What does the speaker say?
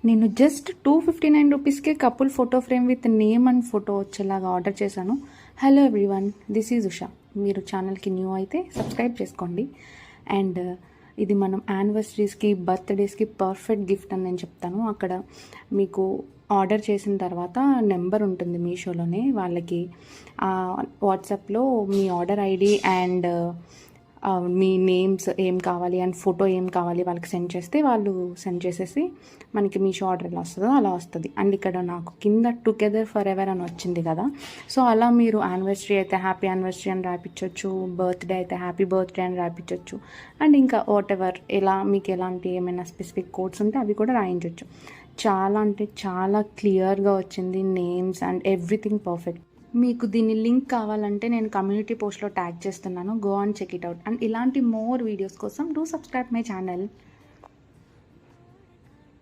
నేను జస్ట్ 259 రూపీస్కే couple photo frame with name and photo వచ్చేలాగా ఆర్డర్ చేశాను. Hello everyone, this is Usha. మీరు ఛానల్కి న్యూ అయితే సబ్స్క్రైబ్ చేసుకోండి. అండ్ ఇది మనం యానివర్సరీస్కి, బర్త్డేస్కి పర్ఫెక్ట్ గిఫ్ట్ అని నేను చెప్తాను. అక్కడ మీకు ఆర్డర్ చేసిన తర్వాత నెంబర్ ఉంటుంది మీషోలోనే, వాళ్ళకి వాట్సాప్లో మీ ఆర్డర్ ఐడి అండ్ మీ నేమ్స్ ఏం కావాలి అండ్ ఫోటో ఏం కావాలి వాళ్ళకి సెండ్ చేస్తే వాళ్ళు సెండ్ చేసేసి మనకి మీషో ఆర్డర్ ఎలా వస్తుందో అలా వస్తుంది. అండ్ ఇక్కడ నాకు కింద టుగెదర్ ఫర్ ఎవర్ అని వచ్చింది కదా, సో అలా మీరు యానివర్సరీ అయితే హ్యాపీ యానివర్సరీ అని రాయించవచ్చు, బర్త్డే అయితే హ్యాపీ బర్త్డే అని రాయించవచ్చు, అండ్ ఇంకా వాట్ ఎవర్ ఎలా మీకు ఎలాంటి ఏమైనా స్పెసిఫిక్ కోడ్స్ ఉంటే అవి కూడా రాయించవచ్చు. చాలా అంటే చాలా క్లియర్గా వచ్చింది, నేమ్స్ అండ్ ఎవ్రీథింగ్ పర్ఫెక్ట్. మీకు దీని లింక్ కావాలంటే నేను కమ్యూనిటీ పోస్ట్లో ట్యాగ్ చేస్తున్నాను, go and check it out. And ఇలాంటి మోర్ వీడియోస్ కోసం డూ సబ్స్క్రైబ్ మై ఛానల్.